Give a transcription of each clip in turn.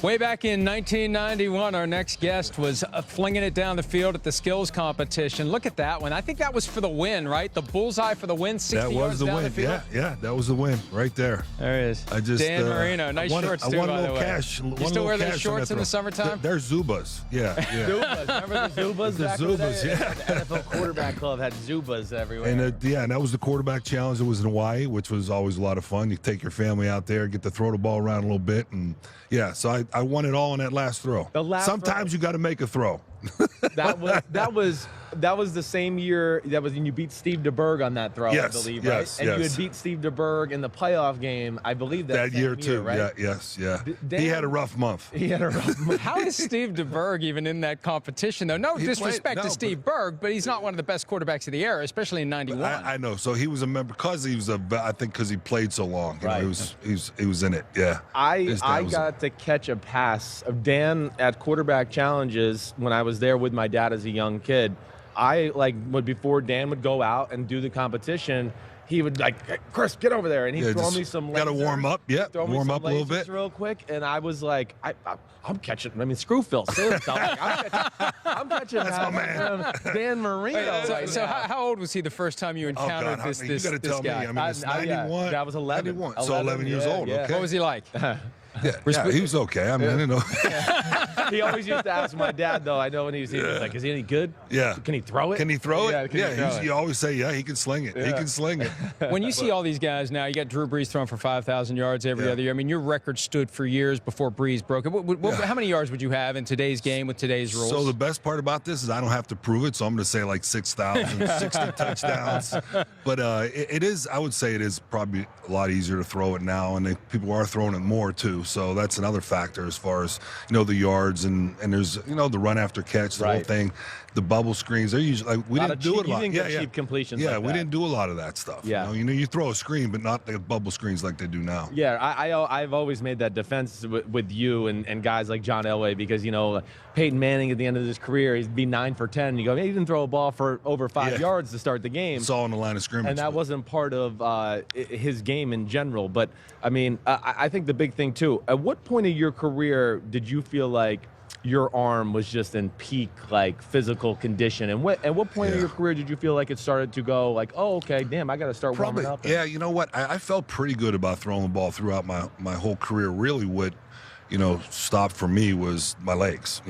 Way back in 1991, our next guest was flinging it down the field at the skills competition. Look at that one. I think that was for the win, right? The bullseye for the win, 60 that was yards the down win. the field. Yeah, that was the win right there. There it is. Dan Marino. Nice shorts, too, by the way. Cash, you still wear those shorts in the summertime? They're Zubas. Yeah. Zubas. Remember the Zubas? The Zubas, yeah. The NFL quarterback club had Zubas everywhere. And and that was the quarterback challenge. It was in Hawaii, which was always a lot of fun. You take your family out there, get to throw the ball around a little bit, and yeah. So I won it all on that last throw. Sometimes you got to make a throw. That was the same year. That was when you beat Steve DeBerg on that throw, yes, I believe, yes, right? And yes. you had beat Steve DeBerg in the playoff game, I believe that year too. Right? Yeah, yeah. He had a rough month. How is Steve DeBerg even in that competition, though? No disrespect to Steve Berg, but he's not one of the best quarterbacks of the era, especially in '91. I know. So he was a member because he was I think because he played so long. You know, he was in it. Yeah. I got to catch a pass of Dan at quarterback challenges when I was there with my dad as a young kid. Before Dan would go out and do the competition, he would hey, Chris, get over there, and he'd throw me some lasers. Got to warm up, warm up a little bit, real quick. And I was like, I'm catching. I mean, screw Phil Sims. I'm catching. That's my man, Dan Marino. So how old was he the first time you encountered this guy? You got to tell me. I mean, it's 91. That was 11. 91. So 11 years old. Yeah. Okay. What was he like? Yeah, he was okay. I mean, I didn't know. He always used to ask my dad, though. I know when he was like, is he any good? Yeah. Can he throw it? Can he throw it? Yeah, You always say, yeah, he can sling it. Yeah. He can sling it. When you see all these guys now, you got Drew Brees throwing for 5,000 yards every other year. I mean, your record stood for years before Brees broke it. How many yards would you have in today's game with today's rules? So the best part about this is I don't have to prove it, so I'm going to say like 6,000, 60 touchdowns. But it is, I would say it is probably a lot easier to throw it now, and people are throwing it more too. So that's another factor as far as the yards and there's the run after catch, the whole thing, the bubble screens. They're usually we didn't do it a lot. You didn't get cheap completions. Yeah, we didn't do a lot of that stuff. Yeah, you throw a screen, but not the bubble screens like they do now. Yeah, I've always made that defense with you and guys like John Elway because Peyton Manning at the end of his career he'd be 9 for 10. And you go, he didn't throw a ball for over 5 yards to start the game. It's all on the line of scrimmage. And that wasn't part of his game in general. But I mean, I think the big thing too. At what point in your career did you feel like your arm was just in peak physical condition, and at what point in your career did you feel like it started to go oh, okay, damn, I got to start warming up? Yeah, you know what? I felt pretty good about throwing the ball throughout my whole career. Really, what stopped for me was my legs.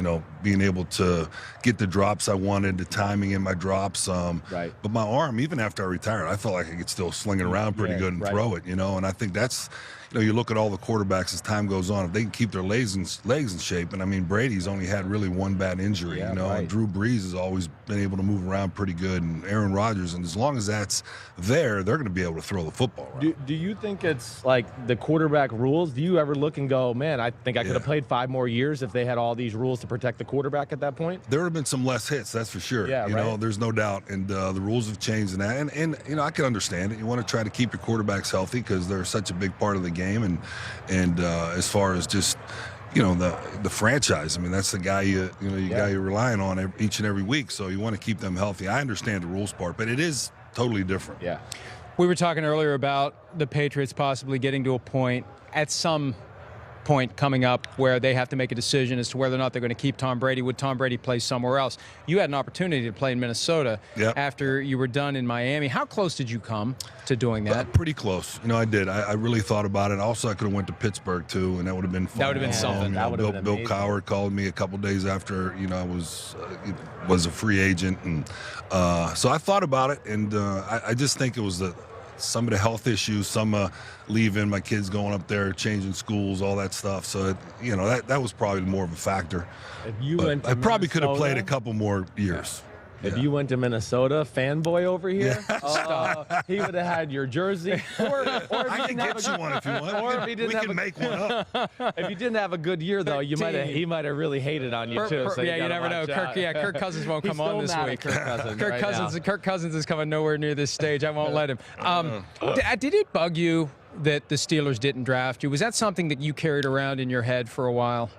Being able to get the drops I wanted, the timing in my drops. But my arm, even after I retired, I felt like I could still sling it around pretty good and throw it. And I think that's. You look at all the quarterbacks as time goes on, if they can keep their legs in shape, and I mean, Brady's only had really one bad injury, and Drew Brees has always been able to move around pretty good, and Aaron Rodgers, and as long as that's there, they're going to be able to throw the football around. Do you think it's like the quarterback rules? Do you ever look and go, man, I think I could have played 5 more years if they had all these rules to protect the quarterback at that point? There would have been some less hits, that's for sure. There's no doubt, and the rules have changed in that, and I can understand it. You want to try to keep your quarterbacks healthy because they're such a big part of the game, and as far as just the franchise, I mean that's the guy guy you're relying on each and every week, so you want to keep them healthy. I understand the rules part, but it is totally different. Yeah, we were talking earlier about the Patriots possibly getting to a point at some point coming up where they have to make a decision as to whether or not they're going to keep Tom Brady. Would Tom Brady play somewhere else? You had an opportunity to play in Minnesota after you were done in Miami. How close did you come to doing that? Pretty close. I did. I really thought about it. Also, I could have went to Pittsburgh too, and that would have been fun. That would have been something. Bill Cowher called me a couple days after I was a free agent, and so I thought about it, and I just think it was some of the health issues, some leaving, my kids going up there, changing schools, all that stuff. So, that was probably more of a factor. I probably could have played a couple more years. If you went to Minnesota, fanboy over here, he would have had your jersey. Or I can get you one if you want. Or if he didn't we can make one up. If you didn't have a good year, though, he might have really hated on you too. So you never know. Kirk Cousins won't come on this week. Kirk Cousins is coming nowhere near this stage. I won't let him. Did it bug you that the Steelers didn't draft you? Was that something that you carried around in your head for a while?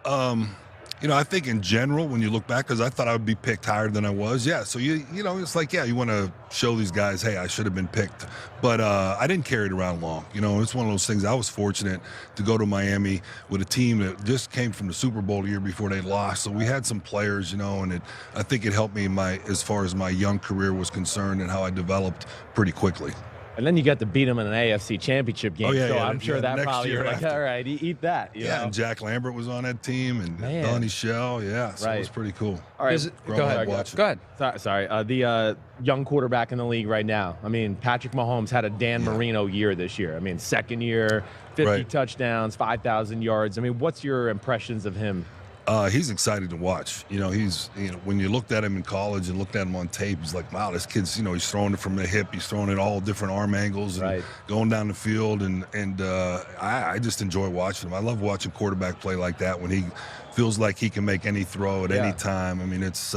I think in general, when you look back, because I thought I would be picked higher than I was. Yeah, so it's like, you want to show these guys, hey, I should have been picked. But I didn't carry it around long. It's one of those things. I was fortunate to go to Miami with a team that just came from the Super Bowl the year before they lost. So we had some players, and I think it helped me as far as my young career was concerned and how I developed pretty quickly. And then you got to beat them in an AFC Championship game. So I'm sure that probably you're like, all right, eat that. You know? And Jack Lambert was on that team, and Donnie Shell. Yeah, so it was pretty cool. All right, go ahead. Sorry. The young quarterback in the league right now. I mean, Patrick Mahomes had a Dan Marino year this year. I mean, second year, 50 touchdowns, 5,000 yards. I mean, what's your impressions of him? He's exciting to watch. When you looked at him in college and looked at him on tape, he's like, wow, this kid's, he's throwing it from the hip. He's throwing it all different arm angles and going down the field. And I just enjoy watching him. I love watching quarterback play like that when he feels like he can make any throw at any time. I mean, it's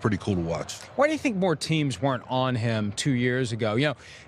pretty cool to watch. Why do you think more teams weren't on him 2 years ago?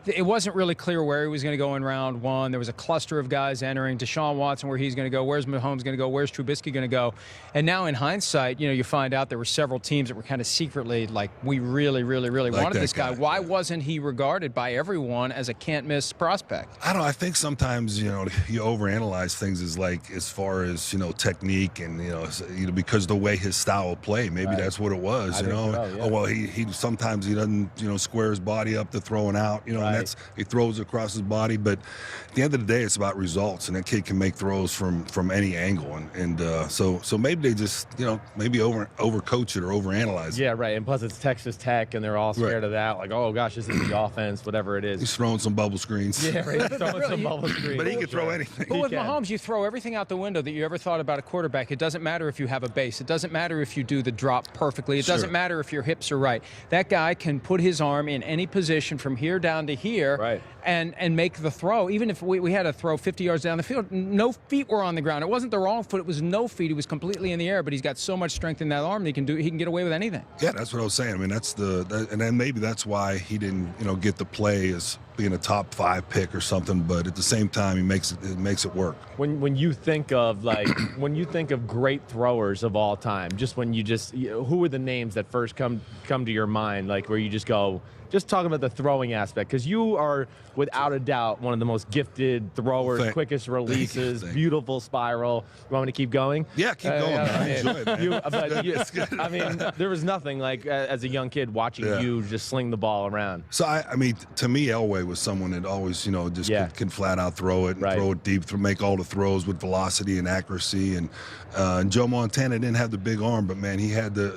It wasn't really clear where he was going to go in round one. There was a cluster of guys entering. Deshaun Watson, where he's going to go. Where's Mahomes going to go? Where's Trubisky going to go? And now in hindsight, you find out there were several teams that were kind of secretly like, we really, really, really wanted this guy. Why wasn't he regarded by everyone as a can't-miss prospect? I don't know. I think sometimes, you overanalyze things as far as, technique and, because the way his style of play, maybe that's what it was, Oh, well, he sometimes he doesn't, square his body up to throwing out, and he throws across his body. But at the end of the day, it's about results, and that kid can make throws from any angle. And so maybe they just, maybe overcoach it or overanalyze it. Yeah, right. And plus it's Texas Tech, and they're all scared of that. Like, oh, gosh, this is the offense, whatever it is. He's throwing some bubble screens. Yeah, right. He's throwing some bubble screens. But he can throw anything. But with Mahomes, you throw everything out the window that you ever thought about a quarterback. It doesn't matter if you have a base. It doesn't matter if you do the drop perfectly. It doesn't matter if your hips are right. That guy can put his arm in any position from here down to here and make the throw. Even if we had to throw 50 yards down the field, no feet were on the ground. It wasn't the wrong foot. It was no feet. He was completely in the air, but he's got so much strength in that arm that he can get away with anything. Yeah, that's what I was saying. I mean, and then maybe that's why he didn't, get the play as being a top 5 pick or something, but at the same time, it makes it work. When you think of when you think of great throwers of all time, who are the names that first come to your mind, like where you just go, just talking about the throwing aspect, because you are without a doubt one of the most gifted throwers, quickest releases, beautiful spiral. You want me to keep going? Yeah, keep going. I enjoy it, man. I mean, there was nothing like as a young kid watching you just sling the ball around. So I mean, to me, Elway was someone that always, can flat out throw it and throw it deep, make all the throws with velocity and accuracy. And Joe Montana didn't have the big arm, but man, he had the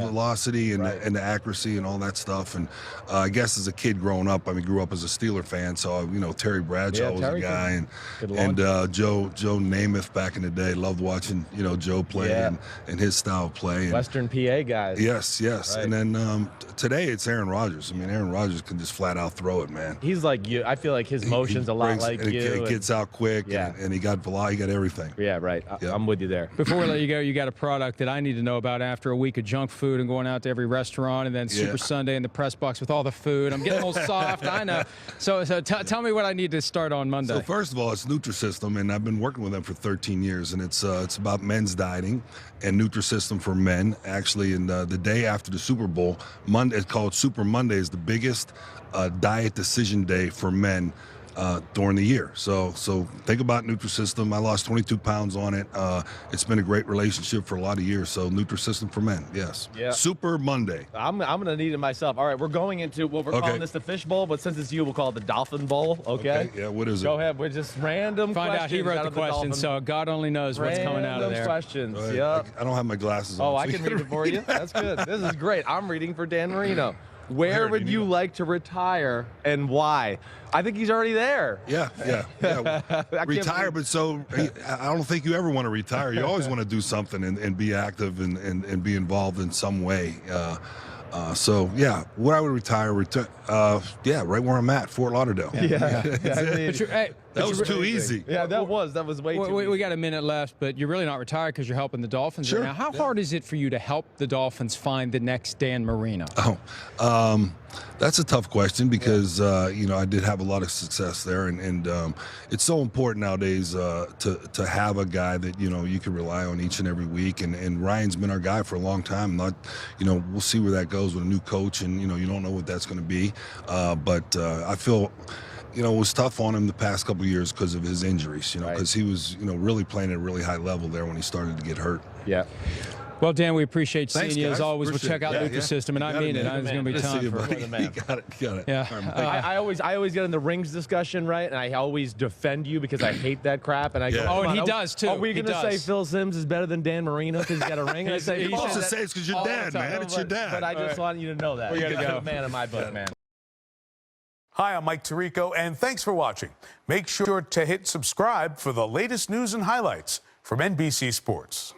velocity and the accuracy and all that stuff. And I guess as a kid growing up, I mean, grew up as a Steeler fan, so Terry Bradshaw was a guy, and Joe Namath back in the day. Loved watching Joe play and his style of play. And Western PA guys. Yes. Right. And then today it's Aaron Rodgers. I mean, Aaron Rodgers can just flat out throw it, man. He's like you. I feel like his motion's a lot like you. It gets out quick, and he got velocity, he got everything. Yeah, right. I'm with you there. Before we let you go, you got a product that I need to know about after a week of junk food and going out to every restaurant, and then Super Sunday in the press box with all the food. I'm getting a little soft, I know. So tell me what I need to start on Monday. So first of all, it's NutriSystem, and I've been working with them for 13 years, and it's about men's dieting and NutriSystem for men. Actually, in the day after the Super Bowl, Monday, it's called Super Monday, is the biggest diet decision day for men during the year. So think about NutriSystem. I lost 22 pounds on it. It's been a great relationship for a lot of years. So NutriSystem for men, yes. Yeah. Super Monday. I'm gonna need it myself. All right, we're going into we're calling this the Fish Bowl, but since it's you, we'll call it the Dolphin Bowl. Okay. Yeah. What is it? Go ahead. We're just random. Find out. He wrote the question, so God only knows what's coming out of there. Questions. Yep. I don't have my glasses on. Oh, I can read it for you. That's good. This is great. I'm reading for Dan Marino. Where would you like to retire and why? I think he's already there. Yeah. Retire, but I don't think you ever want to retire. You always want to do something and be active and be involved in some way. Where I would retire, right where I'm at, Fort Lauderdale. Yeah. Hey, That was too easy. Yeah, that was way too easy. We got a minute left, but you're really not retired because you're helping the Dolphins Sure. right now. How hard is it for you to help the Dolphins find the next Dan Marino? That's a tough question because I did have a lot of success there, and it's so important nowadays to have a guy that you can rely on each and every week. And Ryan's been our guy for a long time. We'll see where that goes with a new coach, and you don't know what that's going to be. But I feel. It was tough on him the past couple of years because of his injuries, because he was, really playing at a really high level there when he started to get hurt. Yeah. Well, Dan, we appreciate seeing you. As always, Appreciate we'll check out NutriSystem, and I mean it. There's going to be time for the man. You got it. Yeah. I always get in the rings discussion, right? And I always defend you because I hate that crap. And I go, Oh, and he does, too. Are we He going to say does. Phil Simms is better than Dan Marino because he's got a ring? And I say, He supposed to said say it's because your all the dad, time. man. It's your dad. But I just want you to know that. We gotta You're go. a man in my book, man. Hi, I'm Mike Tirico, and thanks for watching. Make sure to hit subscribe for the latest news and highlights from NBC Sports.